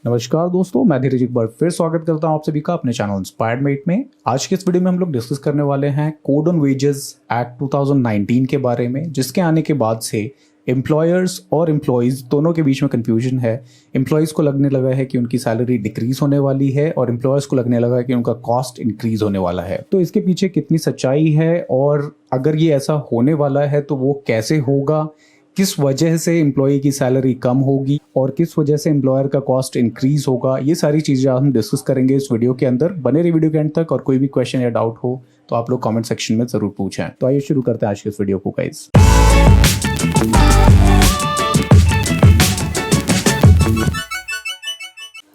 नमस्कार दोस्तों, मैं धीरज एक बार फिर स्वागत करता हूं आप सभी का अपने चैनल इंस्पायर्ड मेट में। आज के इस वीडियो में हम लोग डिस्कस करने वाले हैं कोड ऑन वेजेस एक्ट 2019 के बारे में, जिसके आने के बाद से एम्प्लॉयर्स और एम्प्लॉयज़ दोनों के बीच में कंफ्यूजन है। एम्प्लॉयज़ को लगने लगा है कि उनकी सैलरी डिक्रीज होने वाली है और एम्प्लॉयर्स को लगने लगा है कि उनका कॉस्ट इंक्रीज होने वाला है। तो इसके पीछे कितनी सच्चाई है और अगर ये ऐसा होने वाला है तो वो कैसे होगा, किस वजह से एम्प्लॉय की सैलरी कम होगी और किस वजह से एम्प्लॉयर का कॉस्ट इंक्रीज होगा, ये सारी चीज़ें हम डिस्कस करेंगे इस वीडियो के अंदर। बने रहिए वीडियो के एंड तक और कोई भी क्वेश्चन या डाउट हो तो आप लोग कमेंट सेक्शन में ज़रूर पूछें। तो आइए शुरू करते हैं आज के इस वीडियो को गाइस।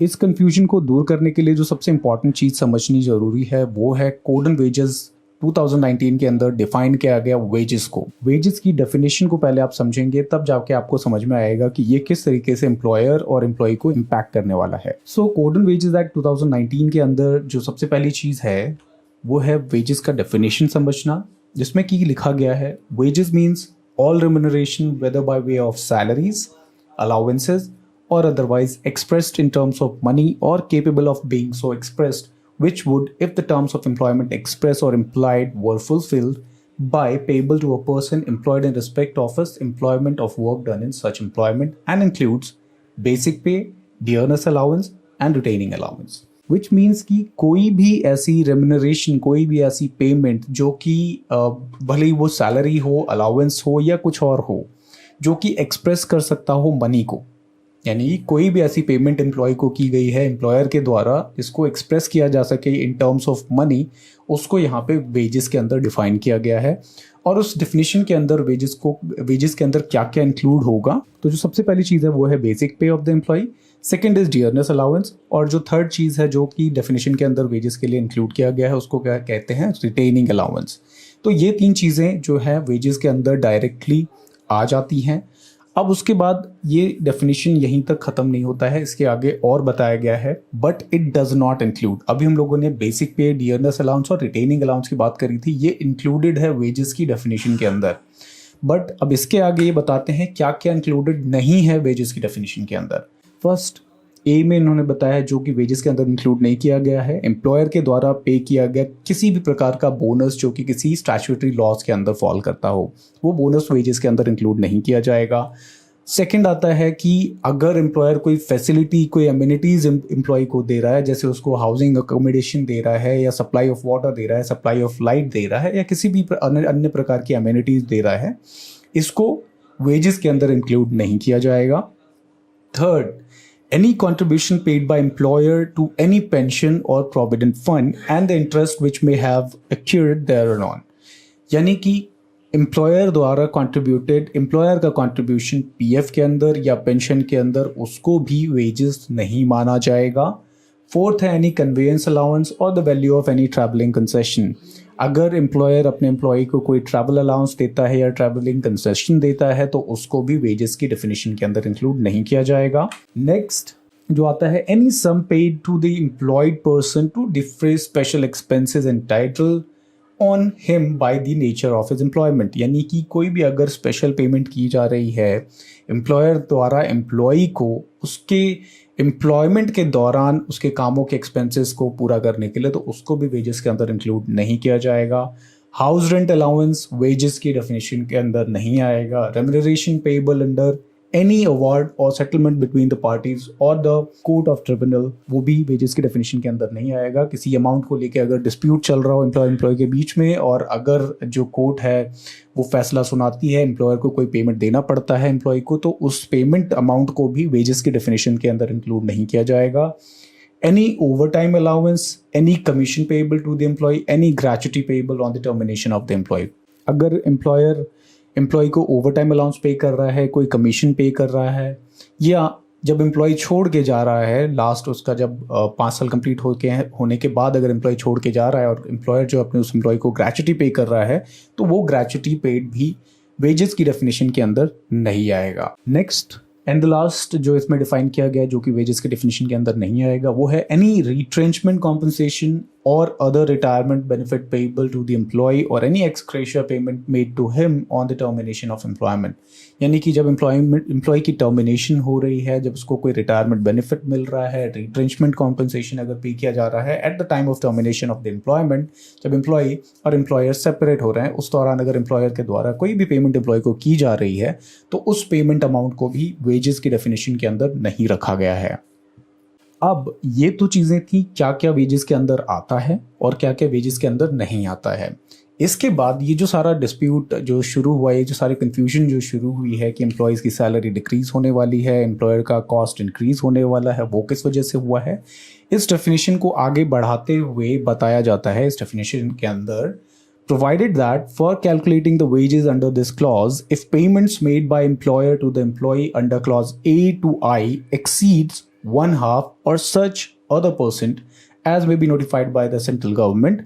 इस कंफ्यूजन को दूर करने के लिए जो सबसे इंपॉर्टेंट चीज़ समझनी ज़रूरी है वो है कोड ऑन वेजेस 2019 के अंदर डिफाइन किया गया वेजेस को। वेजेस की डेफिनेशन को पहले आप समझेंगे, तब जाके आपको समझ में आएगा कि ये किस तरीके से एम्प्लॉयर और एम्प्लॉय को इम्पैक्ट करने वाला है। So code on wages act 2019 के अंदर जो सबसे पहली चीज़ है वो है वेजेस का डेफिनेशन समझना, जिसमें कि लिखा गया है wages means all remuneration whether by way of salaries, allowances or otherwise expressed in terms of money or capable of being so expressed, which would, if the terms of employment expressed or implied were fulfilled, by payable to a person employed in respect of his employment of work done in such employment, and includes basic pay, dearness allowance and retaining allowance. Which means कि कोई भी ऐसी remuneration, कोई भी ऐसी payment जो कि भले ही वो सैलरी हो, अलाउंस हो या कुछ और हो, जो कि एक्सप्रेस कर सकता हो मनी को, यानी कोई भी ऐसी पेमेंट एम्प्लॉय को की गई है एम्प्लॉयर के द्वारा जिसको एक्सप्रेस किया जा सके इन टर्म्स ऑफ मनी, उसको यहाँ पे वेजेस के अंदर डिफाइन किया गया है। और उस डिफिनीशन के अंदर वेजेस के अंदर क्या क्या इंक्लूड होगा, तो जो सबसे पहली चीज़ है वो है basic pay of the employ, second is dearness allowance, और जो थर्ड चीज़ है जो कि डेफिनेशन के अंदर वेजेस के लिए इंक्लूड किया गया है उसको क्या कहते हैं, रिटेनिंग अलाउंस। तो ये तीन चीज़ें जो है वेजेस के अंदर डायरेक्टली आ जाती हैं। अब उसके बाद ये डेफिनेशन यहीं तक ख़त्म नहीं होता है, इसके आगे और बताया गया है, but it does not include. अभी हम लोगों ने बेसिक पे, डियरनेस अलाउंस और रिटेनिंग अलाउंस की बात करी थी, ये इंक्लूडेड है वेजेस की डेफिनेशन के अंदर। बट अब इसके आगे ये बताते हैं क्या क्या इंक्लूडेड नहीं है वेजेस की डेफिनेशन के अंदर। फर्स्ट ए में इन्होंने बताया जो कि वेजेस के अंदर इंक्लूड नहीं किया गया है, एम्प्लॉयर के द्वारा पे किया गया किसी भी प्रकार का बोनस जो कि किसी स्टैट्यूटरी लॉज के अंदर फॉल करता हो, वो बोनस वेजेस के अंदर इंक्लूड नहीं किया जाएगा। सेकंड आता है कि अगर एम्प्लॉयर कोई फैसिलिटी, कोई अम्यूनिटीज़ एम्प्लॉय को दे रहा है, जैसे उसको हाउसिंग अकोमोडेशन दे रहा है या सप्लाई ऑफ वाटर दे रहा है, सप्लाई ऑफ लाइट दे रहा है या किसी भी अन्य प्रकार की अम्यूनिटीज़ दे रहा है, इसको वेजेस के अंदर इंक्लूड नहीं किया जाएगा। Third, any contribution paid by employer to any pension or provident fund and the interest which may have accrued thereon, यानी कि एम्प्लॉयर द्वारा कंट्रीब्यूटेड, एम्प्लॉयर का कंट्रीब्यूशन पीएफ के अंदर या पेंशन के अंदर, उसको भी वेजेस नहीं माना जाएगा। फोर्थ है एनी कन्वेंस अलाउंस और the value of any travelling concession. अगर एम्प्लॉयर अपने एम्प्लॉय को कोई ट्रैवल अलाउंस देता है या ट्रैवलिंग कंसेशन देता है तो उसको भी वेजेस की डेफिनेशन के अंदर इंक्लूड नहीं किया जाएगा। नेक्स्ट जो आता है any sum paid to the employed person to defray special expenses entitled on him by the nature of his employment, यानी कि कोई भी अगर स्पेशल पेमेंट की जा रही है एम्प्लॉयर द्वारा एम्प्लॉई को उसके एम्प्लॉयमेंट के दौरान उसके कामों के एक्सपेंसेस को पूरा करने के लिए, तो उसको भी वेजेस के अंदर इंक्लूड नहीं किया जाएगा। हाउस रेंट अलाउंस वेजेस की डेफिनेशन के अंदर नहीं आएगा। Remuneration payable under any award और सेटलमेंट बिटवीन द पार्टीज और द कोर्ट ऑफ ट्रिब्यूनल, वो भी वेजेस की डेफिनेशन के अंदर नहीं आएगा। किसी अमाउंट को लेके अगर डिस्प्यूट चल रहा हो एम्प्लॉय के बीच में और अगर जो कोर्ट है वो फैसला सुनाती है, एम्प्लॉयर को कोई पेमेंट देना पड़ता है एम्प्लॉय को, तो उस पेमेंट अमाउंट को भी वेजेस की डेफिनेशन के अंदर इंक्लूड नहीं किया जाएगा। Any overtime allowance, any commission payable to the employ, any gratuity payable on the termination of the employ. अगर एम्प्लॉय को ओवर टाइम अलाउंस पे कर रहा है, कोई कमीशन पे कर रहा है, या जब एम्प्लॉय छोड़ के जा रहा है, लास्ट उसका जब 5 साल कंप्लीट होने के बाद अगर एम्प्लॉय छोड़ के जा रहा है और एम्प्लॉयर जो अपने उस एम्प्लॉय को ग्रेच्युटी पे कर रहा है, तो वो ग्रेच्युटी पेड भी वेजेस की डेफिनेशन के अंदर नहीं आएगा। नेक्स्ट एंड द लास्ट जो इसमें डिफाइन किया गया जो कि वेजेस के डेफिनेशन के अंदर नहीं आएगा वो है any retrenchment compensation or other retirement benefit payable to the employee or any ex gratia payment made to him on the termination of employment। यानी कि जब एम्प्लॉय की टर्मिनेशन हो रही है, जब उसको कोई रिटायरमेंट बेनिफिट मिल रहा है, रिट्रेंचमेंट कॉम्पनसेशन अगर पे किया जा रहा है at the time of termination of the employment, जब एम्प्लॉय और एम्प्लॉयर सेपरेट हो रहे हैं, उस दौरान अगर एम्प्लॉयर के द्वारा कोई भी पेमेंट एम्प्लॉय को की जा रही है तो उस पेमेंट अमाउंट को भी वेजेस की डेफिनेशन के अंदर नहीं रखा गया है। अब ये तो चीज़ें थी क्या क्या वेजेस के अंदर आता है और क्या क्या वेजेस के अंदर नहीं आता है। इसके बाद ये जो सारा डिस्प्यूट जो शुरू हुआ है, जो सारी कन्फ्यूजन जो शुरू हुई है कि एम्प्लॉयज़ की सैलरी डिक्रीज़ होने वाली है, एम्प्लॉयर का कॉस्ट इंक्रीज़ होने वाला है, वो किस वजह से हुआ है, इस डेफिनेशन को आगे बढ़ाते हुए बताया जाता है इस डेफिनेशन के अंदर, provided that for calculating the wages under this clause, if payments made by employer to the employee under clause A to I exceeds one half or such other percent as may be notified by the central government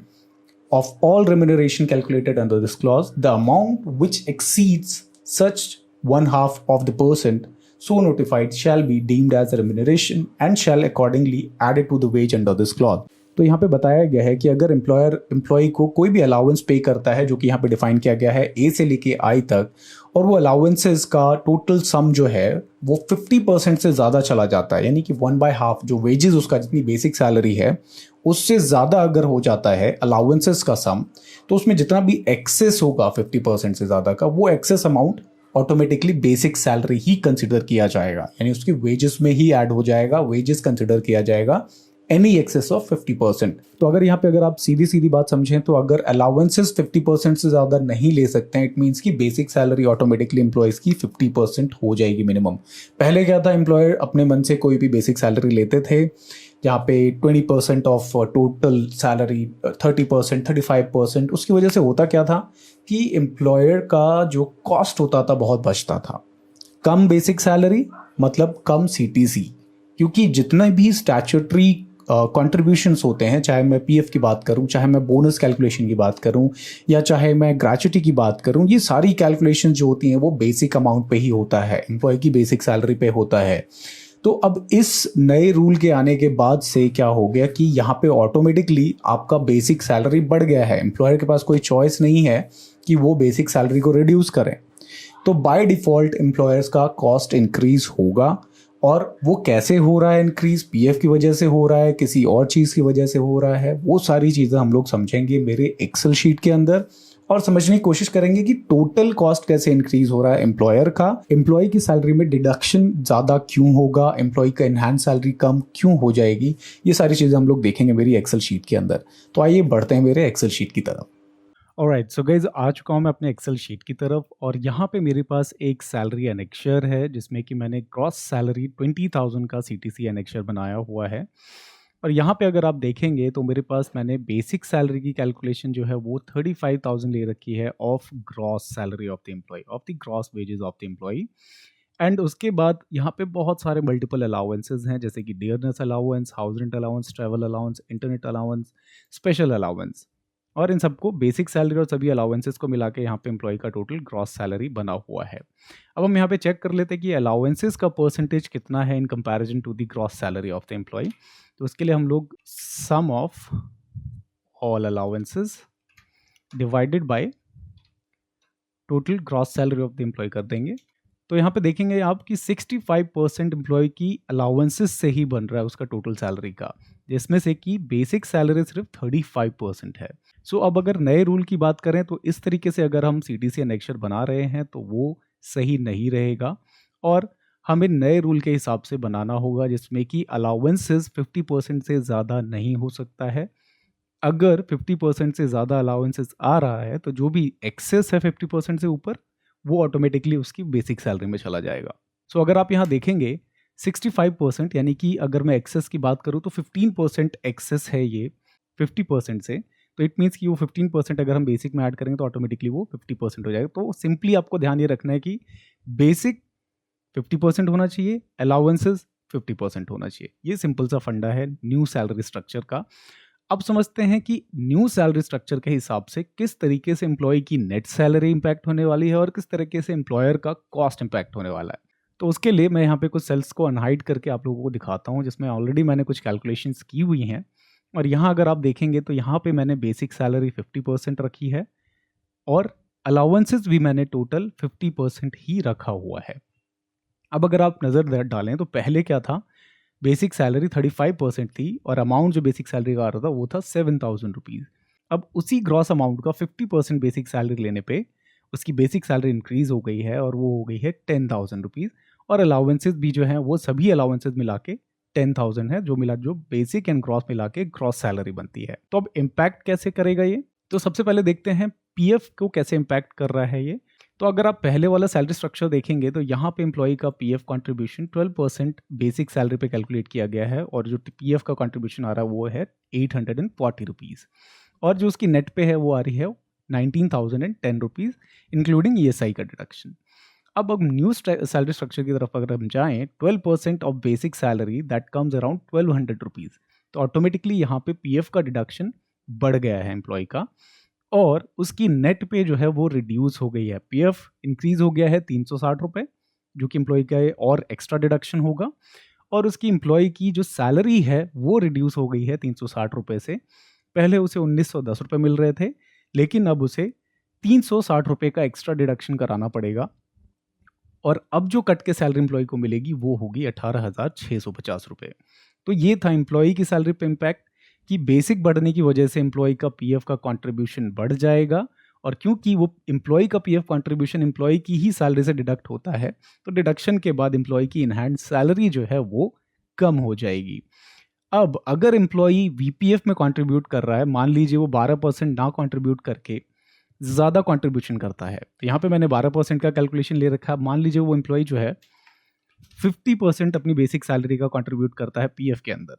of all remuneration calculated under this clause, the amount which exceeds such one half of the percent so notified shall be deemed as a remuneration and shall accordingly added to the wage under this clause। तो यहाँ पे बताया गया है कि अगर employ को कोई भी अलाउंस पे करता है, जो कि यहाँ पे डिफाइन किया गया है ए से लेके आई तक, और वो अलाउंसेस का टोटल सम जो है वो 50% से ज़्यादा चला जाता है, यानी कि 1/2 जो वेजेस उसका जितनी बेसिक सैलरी है उससे ज़्यादा अगर हो जाता है अलाउंसेस का सम, तो उसमें जितना भी एक्सेस होगा 50% से ज़्यादा का, वो excess amount automatically basic salary ही कंसिडर किया जाएगा, यानी उसकी वेजेस में ही ऐड हो जाएगा, वेजेस कंसिडर किया जाएगा एनी एक्सेस ऑफ 50%। तो अगर यहाँ पे अगर आप सीधी सीधी बात समझें तो अगर अलाउंसेस 50% से ज़्यादा नहीं ले सकते हैं, इट मीन्स कि बेसिक सैलरी ऑटोमेटिकली एम्प्लॉयज़ की 50% हो जाएगी मिनिमम। पहले क्या था, एम्प्लॉयर अपने मन से कोई भी बेसिक सैलरी लेते थे, जहाँ पे 20% ऑफ टोटल सैलरी, 30%, 35%। उसकी वजह से होता क्या था कि एम्प्लॉयर का जो कॉस्ट होता था बहुत बचता था। कम बेसिक सैलरी मतलब कम CTC, क्योंकि जितने भी स्टैट्यूटरी कंट्रीब्यूशंस होते हैं, चाहे मैं पीएफ की बात करूं, चाहे मैं बोनस कैलकुलेशन की बात करूं, या चाहे मैं ग्रेच्युटी की बात करूं, ये सारी कैलकुलेशन जो होती हैं वो बेसिक अमाउंट पे ही होता है, एम्प्लॉय की बेसिक सैलरी पे होता है। तो अब इस नए रूल के आने के बाद से क्या हो गया कि यहाँ पे ऑटोमेटिकली आपका बेसिक सैलरी बढ़ गया है, एम्प्लॉयर के पास कोई चॉइस नहीं है कि वो बेसिक सैलरी को रिड्यूस करें। तो बाय डिफ़ॉल्ट एम्प्लॉयर्स का कॉस्ट इंक्रीज होगा, और वो कैसे हो रहा है इंक्रीज, पीएफ की वजह से हो रहा है, किसी और चीज़ की वजह से हो रहा है, वो सारी चीज़ें हम लोग समझेंगे मेरे एक्सेल शीट के अंदर, और समझने की कोशिश करेंगे कि टोटल कॉस्ट कैसे इंक्रीज हो रहा है एम्प्लॉयर का, एम्प्लॉय की सैलरी में डिडक्शन ज़्यादा क्यों होगा, एम्प्लॉय का इनहैंस सैलरी कम क्यों हो जाएगी, ये सारी चीज़ें हम लोग देखेंगे मेरी एक्सेल शीट के अंदर। तो आइए बढ़ते हैं मेरे एक्सेल शीट की तरफ। ऑलराइट, सो गाइज आ चुका हूँ मैं अपने एक्सेल शीट की तरफ, और यहाँ पे मेरे पास एक सैलरी एनेक्शर है जिसमें कि मैंने क्रॉस सैलरी 20,000 का CTC एनेक्शर बनाया हुआ है। और यहाँ पे अगर आप देखेंगे तो मेरे पास मैंने बेसिक सैलरी की कैलकुलेशन जो है वो 35,000 ले रखी है of gross salary of the employ, of the gross wages of the employ. And उसके बाद यहाँ पे बहुत सारे मल्टीपल अलाउंसेज हैं, जैसे कि dearness allowance, house rent allowance, travel allowance, internet allowance, special allowance, और इन सबको बेसिक सैलरी और सभी अलाउंसेस को मिला के यहाँ पे एम्प्लॉय का टोटल ग्रॉस सैलरी बना हुआ है। अब हम यहाँ पे चेक कर लेते हैं कि अलाउंसेस का परसेंटेज कितना है in comparison to the gross salary of the employee. तो उसके लिए हम लोग sum of all allowances divided by total gross salary of the employee कर देंगे। तो यहाँ पे देखेंगे आप कि 65% एम्प्लॉय की अलाउंसेस से ही बन रहा है उसका टोटल सैलरी का, जिसमें से कि बेसिक सैलरी सिर्फ 35% है। सो अब अगर नए रूल की बात करें तो इस तरीके से अगर हम CTC एनेक्शर बना रहे हैं तो वो सही नहीं रहेगा, और हमें नए रूल के हिसाब से बनाना होगा जिसमें कि अलाउंसेस 50% से ज़्यादा नहीं हो सकता है। अगर 50% से ज़्यादा अलाउंसेस आ रहा है तो जो भी एक्सेस है 50% से ऊपर वो ऑटोमेटिकली उसकी बेसिक सैलरी में चला जाएगा। सो अगर आप यहाँ देखेंगे 65%, यानी कि अगर मैं एक्सेस की बात करूँ तो 15% एक्सेस है ये 50% से, तो इट मीन्स कि वो 15% अगर हम बेसिक में ऐड करेंगे तो ऑटोमेटिकली वो 50% हो जाएगा। तो सिंपली आपको ध्यान ये रखना है कि बेसिक 50% होना चाहिए, अलाउंसेस 50% होना चाहिए। ये सिंपल सा फंडा है न्यू सैलरी स्ट्रक्चर का। अब समझते हैं कि न्यू सैलरी स्ट्रक्चर के हिसाब से किस तरीके से एम्प्लॉय की नेट सैलरी इंपैक्ट होने वाली है और किस तरीके से एम्प्लॉयर का कॉस्ट इंपैक्ट होने वाला है। तो उसके लिए मैं यहाँ पे कुछ सेल्स को अनहाइड करके आप लोगों को दिखाता हूँ, जिसमें ऑलरेडी मैंने कुछ कैलकुलेशंस की हुई हैं और यहाँ अगर आप देखेंगे तो यहाँ पे मैंने बेसिक सैलरी 50% रखी है और अलाउंसेस भी मैंने टोटल 50% ही रखा हुआ है। अब अगर आप नज़र डालें तो पहले क्या था, बेसिक सैलरी 35% थी और अमाउंट जो बेसिक सैलरी का आ रहा था वो था 7,000 रुपीज़। अब उसी ग्रॉस अमाउंट का 50% बेसिक सैलरी लेने पे उसकी बेसिक सैलरी इंक्रीज़ हो गई है और वो हो गई है 10,000 रुपीज़ और अलाउंसेस भी जो हैं वो सभी अलाउंसेस मिला के 10,000 है, जो बेसिक एंड ग्रॉस मिला के ग्रॉस सैलरी बनती है। तो अब इम्पैक्ट कैसे करेगा ये? तो सबसे पहले देखते हैं पीएफ को कैसे इम्पैक्ट कर रहा है ये। तो अगर आप पहले वाला सैलरी स्ट्रक्चर देखेंगे तो यहाँ पे एम्प्लॉय का पीएफ कंट्रीब्यूशन 12% बेसिक सैलरी पे कैलकुलेट किया गया है और जो पीएफ का कंट्रीब्यूशन आ रहा है वो है 840 रुपीज़ और जो उसकी नेट पे है वो आ रही है 19,010 रुपीज़ इंक्लूडिंग ईएसआई का डिडक्शन। अब न्यू सैलरी स्ट्रक्चर की तरफ अगर हम जाएं, 12% of basic salary that comes around 1,200 rupees, तो ऑटोमेटिकली यहाँ पे पीएफ का डिडक्शन बढ़ गया है एम्प्लॉय का और उसकी नेट पे जो है वो रिड्यूस हो गई है। पीएफ इंक्रीज हो गया है 360 रुपये, जो कि एम्प्लॉय का और एक्स्ट्रा डिडक्शन होगा और उसकी एम्प्लॉय की जो सैलरी है वो रिड्यूस हो गई है 360 रुपये से। पहले उसे 1,910 रुपये मिल रहे थे, लेकिन अब उसे 360 रुपये का एक्स्ट्रा डिडक्शन कराना पड़ेगा और अब जो कट के सैलरी एम्प्लॉय को मिलेगी वो होगी 18,650 रुपये। तो ये था एम्प्लॉय की सैलरी पे इम्पैक्ट कि बेसिक बढ़ने की वजह से एम्प्लॉय का पीएफ का कंट्रीब्यूशन बढ़ जाएगा और क्योंकि वो एम्प्लॉय का पीएफ कंट्रीब्यूशन एम्प्लॉय की ही सैलरी से डिडक्ट होता है तो डिडक्शन के बाद एम्प्लॉय की इन हैंड सैलरी जो है वो कम हो जाएगी। अब अगर एम्प्लॉय वीपीएफ में कंट्रीब्यूट कर रहा है, मान लीजिए वो 12% ना कंट्रीब्यूट करके ज़्यादा कंट्रीब्यूशन करता है, तो यहाँ पे मैंने 12% का कैलकुलेशन ले रखा है। मान लीजिए वो एम्प्लॉय जो है 50% अपनी बेसिक सैलरी का कंट्रीब्यूट करता है पीएफ के अंदर,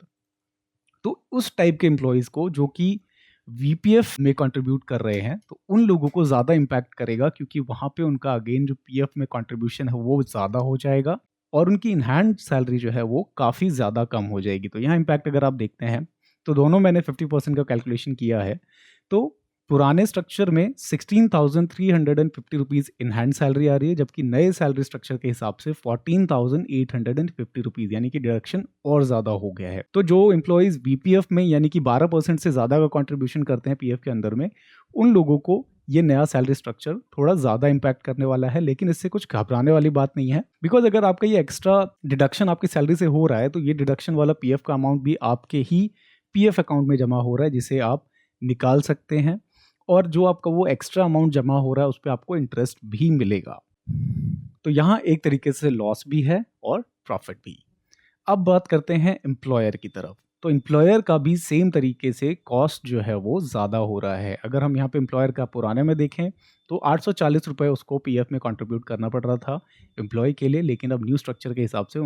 तो उस टाइप के एम्प्लॉयज़ को जो कि वीपीएफ में कंट्रीब्यूट कर रहे हैं तो उन लोगों को ज़्यादा इम्पैक्ट करेगा क्योंकि वहाँ पे उनका अगेन जो पीएफ में कंट्रीब्यूशन है वो ज़्यादा हो जाएगा और उनकी इन हैंड सैलरी जो है वो काफ़ी ज़्यादा कम हो जाएगी। तो यहाँ इम्पैक्ट अगर आप देखते हैं तो दोनों मैंने 50% का कैलकुलेशन किया है। तो पुराने स्ट्रक्चर में 16,350 रुपीज़ इन हैंड सैलरी आ रही है, जबकि नए सैलरी स्ट्रक्चर के हिसाब से 14,850 रुपीज़ यानी कि डिडक्शन और ज़्यादा हो गया है। तो जो एम्प्लॉयज़ बीपीएफ में यानी कि 12% से ज़्यादा का कंट्रीब्यूशन करते हैं पीएफ के अंदर में, उन लोगों को ये नया सैलरी स्ट्रक्चर थोड़ा ज़्यादा इम्पैक्ट करने वाला है, लेकिन इससे कुछ घबराने वाली बात नहीं है बिकॉज अगर आपका ये एक्स्ट्रा डिडक्शन आपकी सैलरी से हो रहा है तो ये डिडक्शन वाला पीएफ का अमाउंट भी आपके ही पीएफ अकाउंट में जमा हो रहा है जिसे आप निकाल सकते हैं और जो आपका वो एक्स्ट्रा अमाउंट जमा हो रहा है उस पर आपको इंटरेस्ट भी मिलेगा। तो यहाँ एक तरीके से लॉस भी है और प्रॉफिट भी। अब बात करते हैं एम्प्लॉयर की तरफ। तो एम्प्लॉयर का भी सेम तरीके से कॉस्ट जो है वो ज़्यादा हो रहा है। अगर हम यहाँ पे एम्प्लॉयर का पुराने में देखें तो 840 रुपये उसको पीएफ में कंट्रीब्यूट करना पड़ रहा था एम्प्लॉय के लिए, लेकिन अब न्यू स्ट्रक्चर के हिसाब से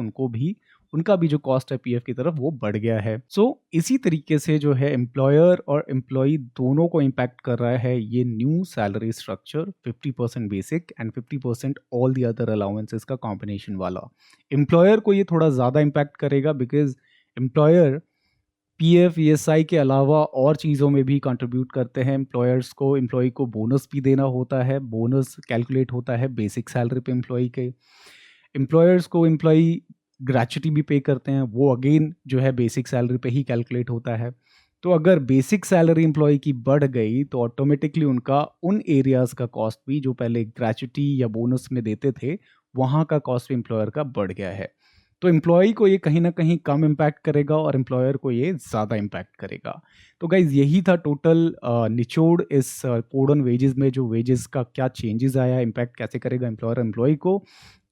उनका भी जो कॉस्ट है पीएफ की तरफ वो बढ़ गया है। सो इसी तरीके से जो है एम्प्लॉयर और एम्प्लॉय दोनों को इम्पैक्ट कर रहा है ये new salary structure, 50% basic and 50% all the other allowances का कॉम्बिनेशन वाला। एम्प्लॉयर को ये थोड़ा ज़्यादा इम्पैक्ट करेगा बिकॉज एम्प्लॉयर पीएफ ईएसआई के अलावा और चीज़ों में भी कंट्रीब्यूट करते हैं। एम्प्लॉय को बोनस भी देना होता है, बोनस कैलकुलेट होता है बेसिक सैलरी पे एम्प्लॉय के। एम्प्लॉयर्स को एम्प्लॉय ग्रेच्युटी भी पे करते हैं, वो अगेन जो है बेसिक सैलरी पे ही कैलकुलेट होता है। तो अगर बेसिक सैलरी एम्प्लॉय की बढ़ गई तो ऑटोमेटिकली उनका उन एरियाज़ का कॉस्ट भी जो पहले ग्रेच्युटी या बोनस में देते थे वहाँ का कॉस्ट भी एम्प्लॉयर का बढ़ गया है। तो एम्प्लॉय को ये कहीं ना कहीं कम इम्पैक्ट करेगा और एम्प्लॉयर को ये ज़्यादा इम्पैक्ट करेगा। तो गाइज यही था टोटल निचोड़ इस कोड ऑन वेजेस में, जो वेजेस का क्या चेंजेस आया, इम्पैक्ट कैसे करेगा एम्प्लॉयर एम्प्लॉय को।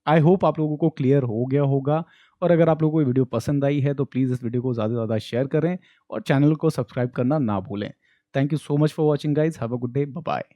आई होप आप लोगों को क्लियर हो गया होगा और अगर आप लोगों को ये वीडियो पसंद आई है तो प्लीज़ इस वीडियो को ज़्यादा से ज़्यादा शेयर करें और चैनल को सब्सक्राइब करना ना भूलें। Thank you so much for watching guys, have a good day, bye bye.